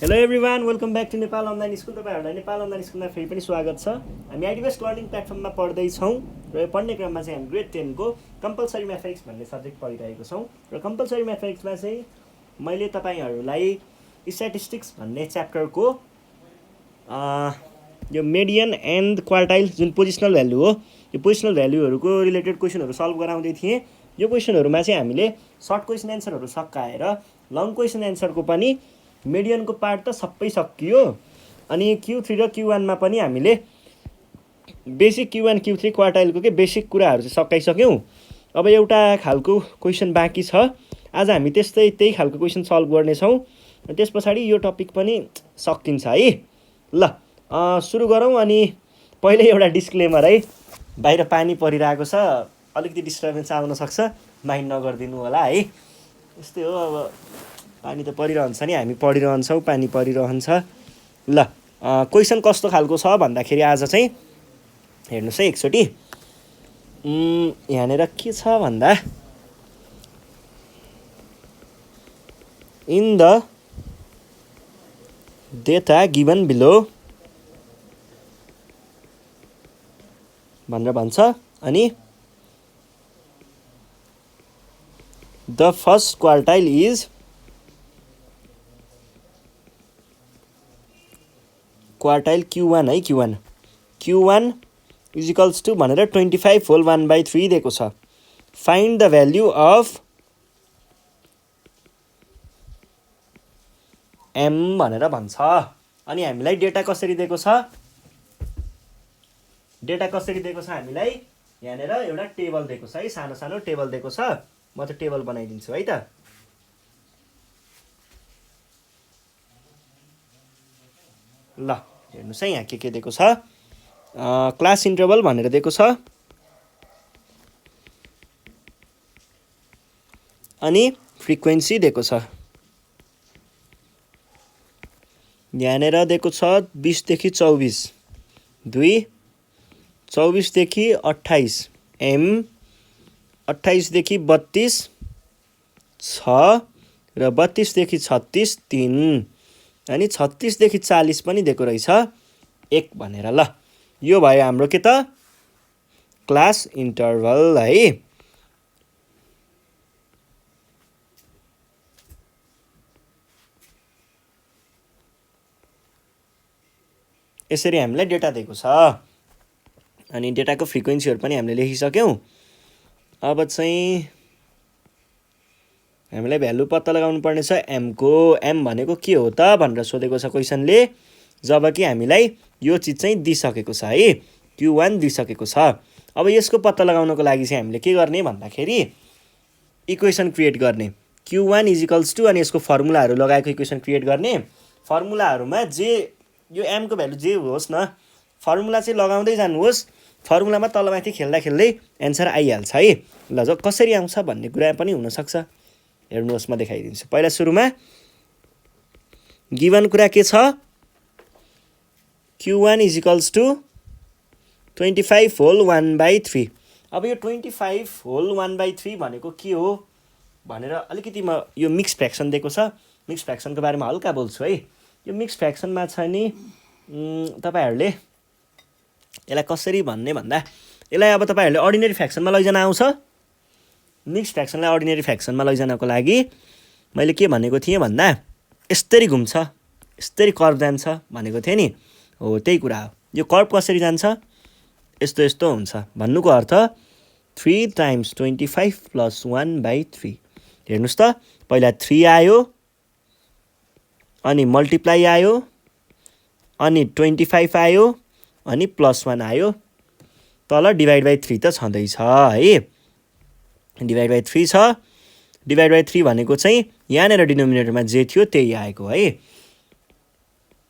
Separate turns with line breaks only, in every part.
Hello everyone, welcome back to Nepal online school. तपाईँहरूलाई Nepal online स्कुलमा फेरि पनि स्वागत छ। हामी आइडिबेस्ट लर्निङ प्लेटफर्ममा पढ्दैछौँ र यो पढ्ने क्रममा चाहिँ हामी ग्रेड 10 को कम्पलसरी म्याथमेटिक्स भन्ने सब्जेक्ट पढिरहेको छौँ। र कम्पलसरी म्याथमेटिक्समा चाहिँ मैले तपाईँहरूलाई स्ट्याटिस्टिक्स भन्ने च्याप्टरको यो मिडियन एन्ड क्वार्टाइल जुन पोजिसनल भ्यालु हो, यो पोजिसनल भ्यालुहरूको रिलेटेड क्वेसनहरू सल्भ गराउँदै थिएँ। यो क्वेसनहरूमा चाहिँ हामीले सर्ट क्वेसन एन्सरहरू सकाएर लङ क्वेसन एन्सरको पनि मिडियनको पार्ट त सबै सकियो। अनि Q3 र Q1मा पनि हामीले बेसिक Q1 Q3 क्वार्टाइलको के बेसिक कुराहरू चाहिँ सकाइसक्यौँ। अब एउटा खालको क्वेसन बाँकी छ। आज हामी त्यही खालको क्वेसन सल्भ गर्नेछौँ। त्यस पछाडि यो टपिक पनि सकिन्छ है। ल सुरु गरौँ। अनि पहिले एउटा डिस्क्लेमर है, बाहिर पानी परिरहेको छ, अलिकति डिस्टर्बेन्स आउन सक्छ, माइन्ड नगरिदिनु होला है। यस्तै हो, अब पानी त परिरहन्छ नि, हामी पढिरहन्छौँ, पानी परिरहन्छ। ल क्वेसन कस्तो खालको छ भन्दाखेरि आज चाहिँ हेर्नुहोस् है एकचोटि। यहाँनिर के छ भन्दा, in the data given below भनेर भन्छ। अनि the first quartile is quartile Q1 है, Q1 इज इक्वल्स टु भनेर 25 होल 1/3 दिएको छ। Find the value of M भनेर भन्छ। अनि हामीलाई डेटा कसरी दिएको छ, हामीलाई यहाँनिर एउटा टेबल दिएको छ है, सानो सानो टेबल दिएको छ। म त टेबल बनाइदिन्छु है त। ल हेर्नुहोस् है, यहाँ के दिएको छ। क्लास इन्टरभल भनेर दिएको छ। अनि फ्रिक्वेन्सी दिएको छ। यहाँनिर दिएको छ 20 देखि 24, 2 24 देखि 28, M 28 देखि 32 6 र 32 देखि 36 3, अनि 36 देखि 40 पनि दिएको रहेछ 1 भनेर। ल यो भयो हाम्रो के त क्लास इन्टरभल है। यसरी हामीलाई डेटा दिएको छ। अनि डेटाको फ्रिक्वेन्सीहरू पनि हामीले लेखिसक्यौँ। अब चाहिँ हामीलाई भ्यालु पत्ता लगाउनु पर्ने छ M को। M भनेको के हो त भनेर सोधेको छ क्वेसनले, जबकि हामीलाई यो चिज चाहिँ दिइसकेको छ है, Q1 दिइसकेको छ। अब यसको पत्ता लगाउनको लागि चाहिँ हामीले के गर्ने भन्दाखेरि इक्वेसन क्रिएट गर्ने। Q1 इज इक्वल्स टु, अनि यसको फर्मुलाहरू लगाएको इक्वेसन क्रिएट गर्ने। फर्मुलाहरूमा जे यो M को भ्यालु जे होस् न, फर्मुला चाहिँ लगाउँदै जानुहोस्। फर्मुलामा तलमाथि खेल्दा खेल्दै एन्सर आइहाल्छ है। ल जो कसरी आउँछ भन्ने कुरा पनि हुनसक्छ। हेर्नुहोस्, म देखाइदिन्छु। पहिला सुरुमा गिभन कुरा के छ, Q1 is equals to 25 whole 1/3। अब यो 25 होल 1/3 भनेको के हो भनेर अलिकति म यो मिक्स फ्र्याक्सन दिएको छ, मिक्स फ्र्याक्सनको बारेमा हल्का बोल्छु है। यो मिक्स फ्र्याक्सनमा छ नि, तपाईँहरूले यसलाई कसरी भन्ने भन्दा, यसलाई अब तपाईँहरूले अर्डिनेरी फ्र्याक्सनमा लैजान आउँछ। मिक्स फ्र्याक्सनलाई अर्डिनेरी फ्र्याक्सनमा लैजानको लागि मैले के भनेको थिएँ भन्दा, यस्तरी घुम्छ, यस्तरी कर्भ जान्छ भनेको थिएँ नि। हो त्यही कुरा हो। यो कर्भ कसरी जान्छ, यस्तो यस्तो हुन्छ भन्नुको अर्थ 3 टाइम्स 25 प्लस 1/3। हेर्नुहोस् त, पहिला 3 आयो, अनि मल्टिप्लाई आयो, अनि 25 आयो, अनि प्लस 1 आयो, तल डिभाइड बाई 3 त छँदैछ है। डिभाइड बाई 3 छ। डिभाइड बाई 3 भनेको चाहिँ यहाँनिर डिनोमिनेटरमा जे थियो त्यही आएको है।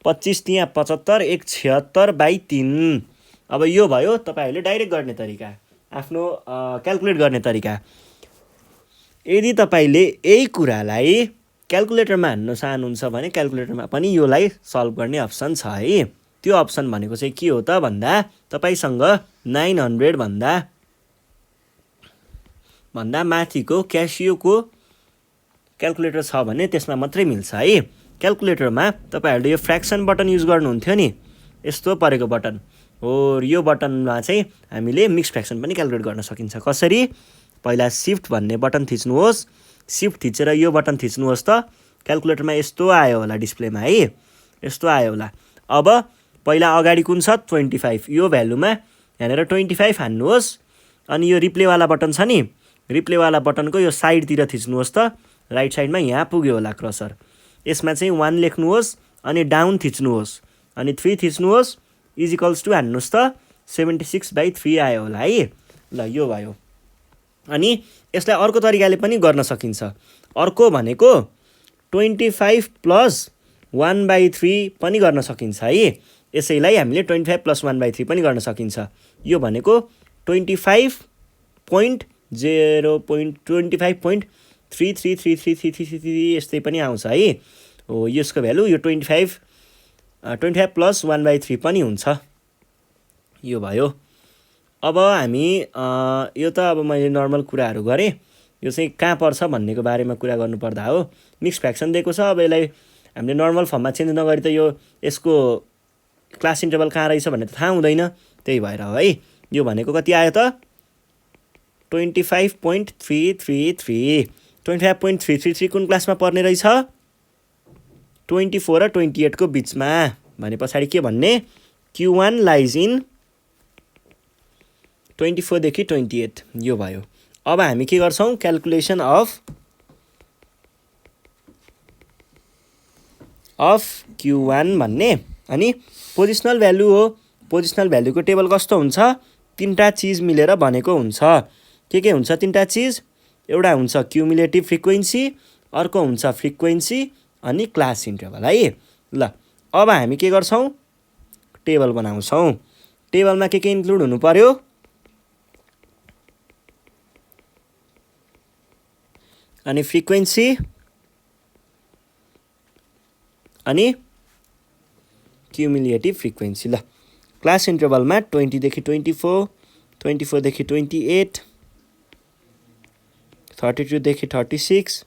25 त्यहाँ 75, 1 76/3। अब यो भयो तपाईँहरूले डाइरेक्ट गर्ने तरिका, आफ्नो क्यालकुलेट गर्ने तरिका। यदि तपाईँले यही कुरालाई क्यालकुलेटरमा हान्न चाहनुहुन्छ भने क्यालकुलेटरमा पनि योलाई सल्भ गर्ने अप्सन छ है। त्यो अप्सन भनेको चाहिँ के हो त भन्दा, तपाईँसँग 900 भन्दा माथिको क्यासियोको क्यालकुलेटर छ भने त्यसमा मात्रै मिल्छ है। क्याल्कुलेटरमा तपाईहरुले यो फ्र्याक्सन बटन युज गर्नुहुन्थ्यो नि, यस्तो परेको बटन हो। यो बटनमा चाहिँ हामीले मिक्स फ्र्याक्सन पनि क्याल्कुलेट गर्न सकिन्छ। कसरी? पहिला शिफ्ट भन्ने बटन थिच्नुहोस्, शिफ्ट थिचेर यो बटन थिच्नुहोस् त क्याल्कुलेटरमा यस्तो आयो होला डिस्प्लेमा है, यस्तो आयो होला। अब पहिला अगाडि कुन छ 25, यो भ्यालुमा यहाँनिर 25 हान्नुहोस्, अनि यो रिप्लेवाला बटन छ नि, रिप्लेवाला बटनको यो साइडतिर थिच्नुहोस् त, राइट साइडमा यहाँ पुग्यो होला क्रसर। यसमा चाहिँ 1 लेख्नुहोस् अनि डाउन थिच्नुहोस् अनि 3 थिच्नुहोस्, इजिकल्स टु हान्नुहोस् त 76/3 आयो होला है। ल यो भयो। अनि यसलाई अर्को तरिकाले पनि गर्न सकिन्छ। अर्को भनेको 25 + 1/3 पनि गर्न सकिन्छ है। यसैलाई हामीले 25 + 1/3 पनि गर्न सकिन्छ। यो भनेको 25.333333 यस्तै पनि आउँछ है। हो यसको भ्यालु यो 25 + 1/3 पनि हुन्छ। यो भयो। अब हामी यो त अब मैले नर्मल कुराहरू गरेँ। यो चाहिँ कहाँ पर्छ भन्नेको बारेमा कुरा गर्नुपर्दा हो, मिक्स फ्र्याक्सन दिएको छ। अब यसलाई हामीले नर्मल फर्ममा चेन्ज नगरी त यो यसको क्लास इन्टरभल कहाँ रहेछ भन्ने त थाहा हुँदैन, त्यही भएर हो है। यो भनेको कति आयो त 25.333। 25.333 कुन क्लासमा पर्ने रहेछ? 24 र 28 को बिचमा। भने पछाडि के भन्ने? Q1 लाइज इन 24 देखि 28। यो भयो। अब हामी के गर्छौं? क्याल्कुलेसन अफ Q1 भन्ने। अनि पोजिसनल भ्यालु हो। पोजिसनल भ्यालुको टेबल कस्तो हुन्छ? तीनटा चीज मिलेर बनेको हुन्छ। के हुन्छ तीनटा चीज? एउटा हुन्छ क्युमुलेटिभ फ्रिक्वेन्सी, अर्को हुन्छ फ्रिक्वेन्सी, अनि क्लास इन्टरभल है। ल अब हामी के गर्छौं? टेबल बनाउँछौं। टेबलमा के इन्क्लुड हुनु पर्यो? अनि फ्रिक्वेन्सी, अनि क्युमुलेटिभ फ्रिक्वेन्सी। ल क्लास इन्टरभलमा 20 देखि 24, 24 देखि 28, 32 देखि 36,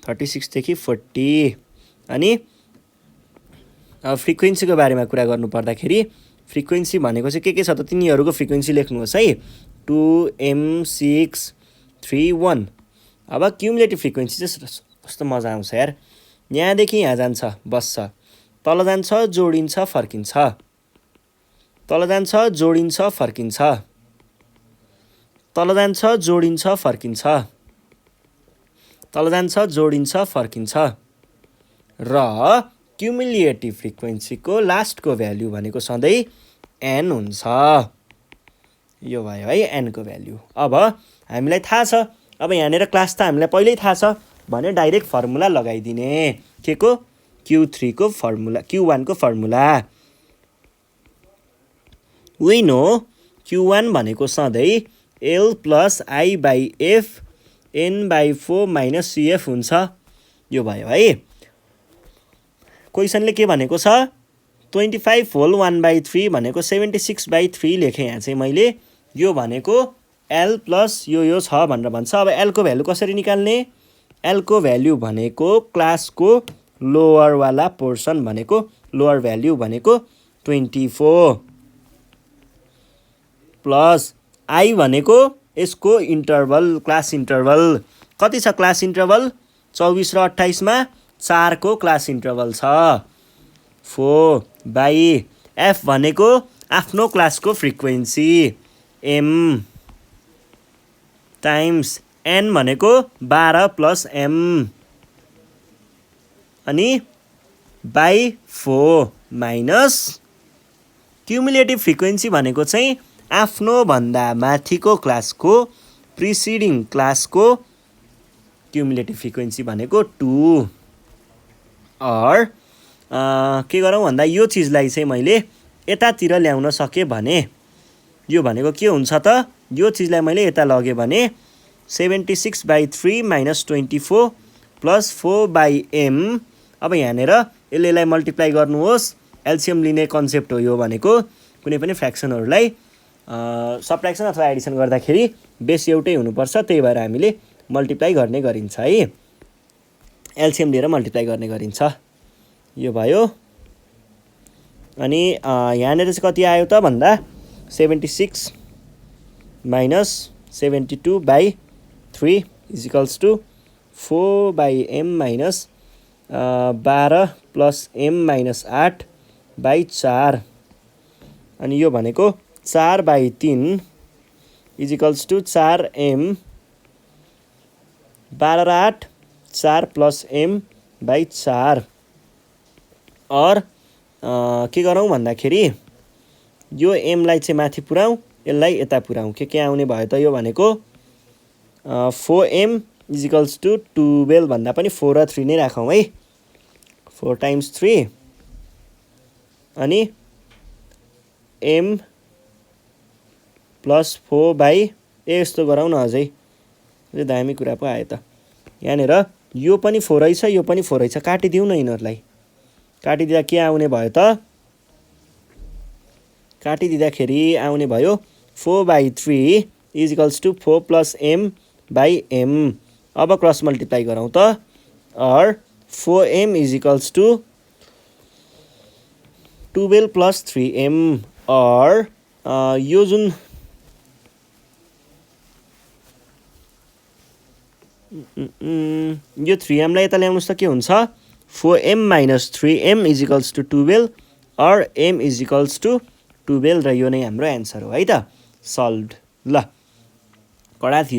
36 देखि 40। अनि फ्रिक्वेन्सीको बारेमा कुरा गर्नु पर्दाखेरि फ्रिक्वेन्सी भनेको चाहिँ के छ त तिनीहरूको फ्रिक्वेन्सी लेख्नुहोस् है। 2 M 6 3 1। अब क्युमुलेटिभ फ्रिक्वेन्सी चाहिँ कस्तो मजा आउँछ यार। यहाँदेखि यहाँ जान्छ, बस्छ, तल जान्छ, जोडिन्छ, फर्किन्छ, तल जान्छ, जोडिन्छ, फर्किन्छ, तल जान्छ, जोडिन्छ, फर्किन्छ, तल जान्छ, जोडिन्छ, फर्किन्छ। र क्युमुलेटिभ फ्रिक्वेन्सीको लास्टको भ्यालु भनेको सधैँ n हुन्छ। यो भयो है n को भ्यालु। अब हामीलाई थाहा छ, अब यहाँनिर क्लास त हामीलाई पहिल्यै थाहा छ भने डाइरेक्ट फर्मुला लगाइदिने। के को? Q3 को फर्मुला, Q1 को फर्मुला। वी नो Q1 भनेको सधैँ L + I/F N/4 - CF हुन्छ। यो भयो है। क्वेसनले के भनेको छ? 25 होल 1/3 भनेको 76/3 लेखेँ यहाँ चाहिँ मैले। यो भनेको L प्लस यो छ भनेर भन्छ। अब L को भ्यालु कसरी निकाल्ने? L को भ्यालु भनेको क्लासको लोअर वाला पोर्सन भनेको लोअर भ्यालु भनेको 24 प्लस I भनेको यसको इन्टरभल, क्लास इन्टरभल कति छ? क्लास इन्टरभल 24 र 28 मा 4 को क्लास इन्टरभल छ। 4/F भनेको आफ्नो क्लासको फ्रिक्वेन्सी M टाइम्स N भनेको 12 + M अनि /4 माइनस क्युमुलेटिभ फ्रिक्वेन्सी भनेको चाहिँ आफ्नो भन्दा माथिको क्लासको प्रिसिडिङ क्लासको क्युमुलेटिभ फ्रिक्वेन्सी भनेको 2। और के गरौँ भन्दा यो चिजलाई चाहिँ मैले यतातिर ल्याउन सके भने यो भनेको के हुन्छ त? यो चिजलाई मैले यता लगे भने 76/3 - 24 + 4/M। अब यहाँनिर यसलाई मल्टिप्लाई गर्नुहोस्। एलसिएम लिने कन्सेप्ट हो यो भनेको। कुनै पनि फ्र्याक्सनहरूलाई सबट्र्याक्सन अथवा एडिसन गर्दाखेरि बेस एउटै हुनुपर्छ, त्यही भएर हामीले मल्टिप्लाई गर्ने गरिन्छ है। एलसिएम लिएर मल्टिप्लाई गर्ने गरिन्छ। यो भयो। अनि यहाँनिर चाहिँ कति आयो त भन्दा 76 minus 72/3 equals to 4/m minus 12 plus m minus 8/4। अनि यो भनेको 4/3 इजिकल्स टु 4m 12 र 8 4 प्लस m/4। और के गरौँ भन्दाखेरि यो mलाई चाहिँ माथि पुऱ्याउँ, यसलाई यता पुऱ्याउँ। के आउने भयो त यो भनेको 4m इजिकल्स टु 12 भन्दा पनि 4 र 3 नै राखौँ है। 4 टाइम्स 3 अनि m प्लस 4 यस्तो गरौँ न अझै दामी कुरा पो आयो त। यहाँनिर यो पनि 4 रहेछ, यो पनि 4 रहेछ, काटिदिउँ न यिनीहरूलाई। काटिदिँदा के आउने भयो त? काटिदिँदाखेरि आउने भयो 4/3 इजिकल्स टु 4 प्लस m/m। अब क्रस मल्टिप्लाई गरौँ त। और 4m equals to 12 plus 3m। और यो जुन यो 3mलाई यता ल्याउनुहोस् त के हुन्छ? 4m minus 3m equals to 12 और m इजिकल्स टु 12 र यो नै हाम्रो एन्सर हो है त। सल्भड। ल कडा थियो।